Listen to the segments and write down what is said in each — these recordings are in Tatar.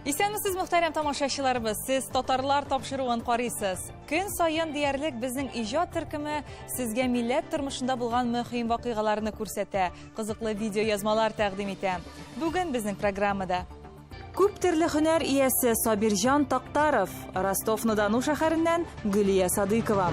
Исәнмесез, мөхтәрәм тамашачыларыбыз, сез татарлар тапшыруын карыйсыз. Көн сайын диярлек безнең иҗат төркеме сезгә милләт тормышында булган мөһим вакыйгаларны күрсәтә, кызыклы видео язмалар тәкъдим итә. Бүген безнең программада күп төрле һөнәр иясе Сабирҗан Тактаров, Ростов-на-Дону шәһәреннән Гөлия Садыкова.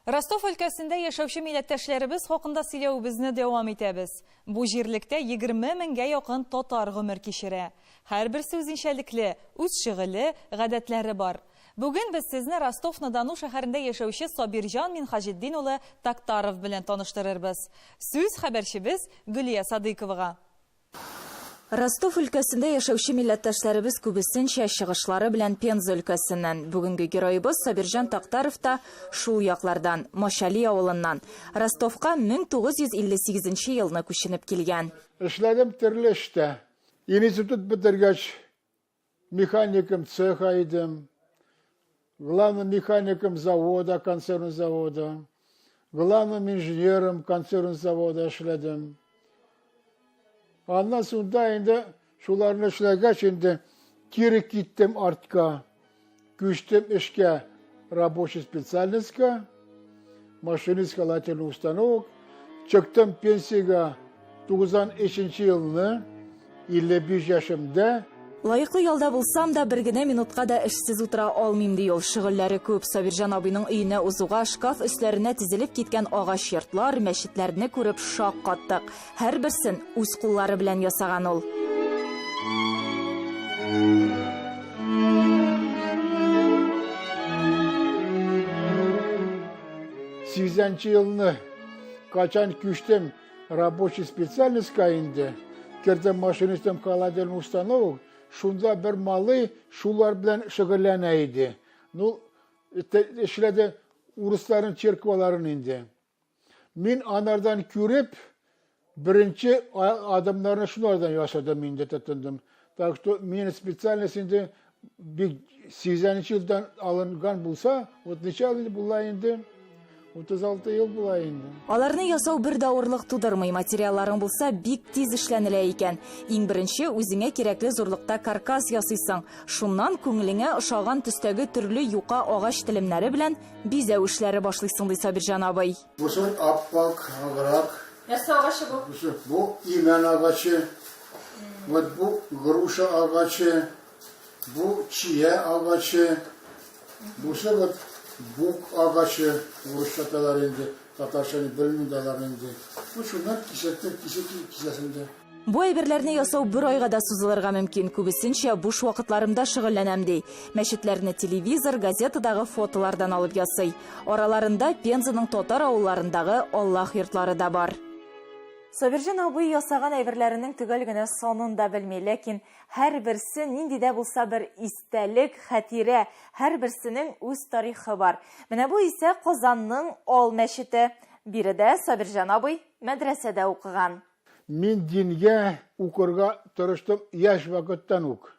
Ростов өлкәсендә яшәүче милләттәшләребез хакында сөйләүебезне дәвам итәбез. Бу җирлектә 20 меңгә якын татар гомер кичерә. Һәрберсе үзенчәлекле, үз шөгыле, гадәтләре бар. Бүген без сезне Ростов-на-Дону шәһәрендә яшәүче Сабирҗан Минхаҗетдин улы Тактаров белән таныштырырбыз. Сүз хәбәрчебез Гөлия Садыковага. Ростов өлкәсендә яшәүче милләттәшләребез күбесенчә чыгышлары белән Пенза өлкәсеннән. Бүгенге героебыз Сабирҗан Тактаров та шул яклардан, Мошали авылыннан. Ростовка 1958 елны күченеп килгән. Эшләдем төрле эштә. Институт бетергәч, механиком цеха идем, главным механиком завода, концерн завода, главным инженером концерн завода эшләдем. Аннан сонда инде шуларны эшләгәч инде кире киттем артка. Күчтем эшкә рабочий специальностька, машинистский установок. Чыктым пенсияга 93 елны, 55 яшымда. Лайыклы ялда булсам да бер генә минутка да эшсез утыра алмыйм ди ул. Шөгыльләре күп. Сабирҗан абыйның өенә узуга шкаф өсләренә тезелеп киткән агач йортлар, мәчетләрне күреп шак каттык. Һәрберсен үз куллары белән ясаган ул. 80 елны качан күчтем рабочий специальностька инде, кердем машинистом холодильный установок. Шунда бер малый шулар белән шөгыльләнә иде. Ну, эшләде урысларның черкваларын инде. Мин анардан күреп, беренче адымнарны шулардан ясадым инде тотындым. Так что минем специальность инде 80 елдан алынган булса, вот ничә була инде. 36 ел була инде. Аларны ясау бер давырлык тудырмый, материалларың булса бик тиз эшләнелә икән. Иң беренче үзеңә кирәкле зурлыкта каркас ясыйсың. Шуннан күңелеңә ошаган төстәге төрле юка агач телемнәре белән бизәү эшләре башлыйсың ди Сабирҗан абый. Бу шул аппак, аграк. Нәрсә агачы бу? Бу имән агачы. Вот бу груша агачы. Бу чия агачы. Бу вот бук агачы, урысчаталар инде, татарчаны белмидалар инде. Бу шуннан кисәсендә. Бу әйберләрне ясау бер айга да сузылырга мөмкин. Күбесенчә буш вакытларымда шөгыльләнәм ди. Мәчетләрне телевизор, газетадагы фотолардан алып ясый. Араларында Пензаның татар авылларындагы Аллах йортлары да бар. Сабирҗан абый ясаган әйберләренең төгәл генә санын да белми, ләкин һәрберсе нинди дә булса бер истәлек, хәтирә, һәрберсенең үз тарихы бар. Менә бу исә Казанның Ал мәчете. Биредә Сабирҗан абый мәдрәсәдә укыган. Мин дингә укырга тырыштым яшь вакыттан ук.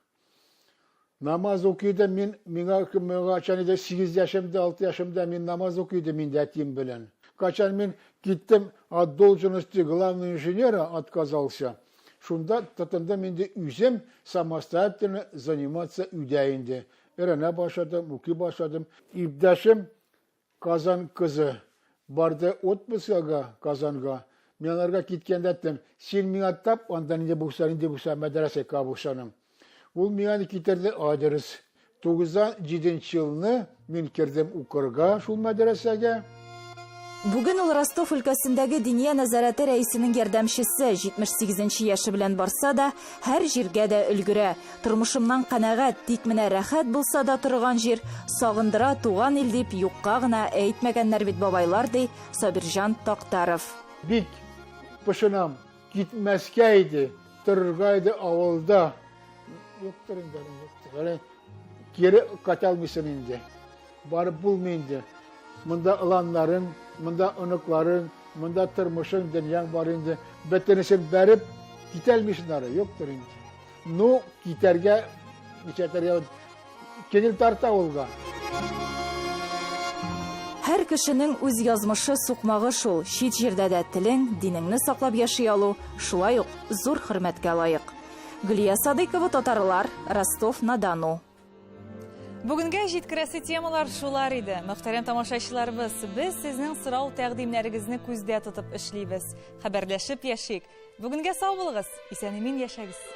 Намаз укыйдым миңа качан 8 яшымда, 6 яшымда мин намаз укыйдым инде әтием белән. Качан мин киттем от должности главного инженера отказался. Шунда тотындым инде үзем самостоятельно заниматься үйдә инде. Эренә башладым, укый башладым. Ибдәшем Казан кызы барды отпускага Казанга. Мен аларга киткәндә әйттем, син миңа тап, андан инде булса мәдрәсәгә булсаным. Ул миңа китерде адрес. 97 елны мин кирдем укырга шул мәдрәсәгә. Бүген ул Ростов өлкәсендәге Диния нәзарәте рәисенең ярдәмчесе, 78 яше белән барса да, һәр җиргә дә өлгерә. Тормышымнан канәгать, тик менә рәхәт булса да торган җир, сагындыра туган ил дип юкка гына әйтмәгәннәр бит бабайлар ди Сабирҗан Тактаров. Бик пышынам, китмәскә иде, торырга иде авылда. Юктыр инде. Кире каталмыйсың инде. Барып булмый инде. Монда ыланнарың, монда оныкларың, монда тормышың, дөньяң бар инде. Бөтенесен бәреп китәлмисеңнәр, юктыр инде. Ну, китәргә, ничәтәргә кенел тарта улга. Һәр кешенең үз язмышы сукмагы шул. Чит җирдә дә телең, динеңне саклап яши алу шулай ук зур хөрмәткә лаек. Гөлия Садыкова, Татарлар, Ростов-на-Дону. Бүгенге җиткерәсе темалар шулар иде. Мөхтәрәм тамашачыларыбыз, без сезнең сорау тәкъдимнәрегезне күздә тотып эшлибез. Хәбәрләшеп яшик. Бүгенгә сау булыгыз, исән-имин яшәгез.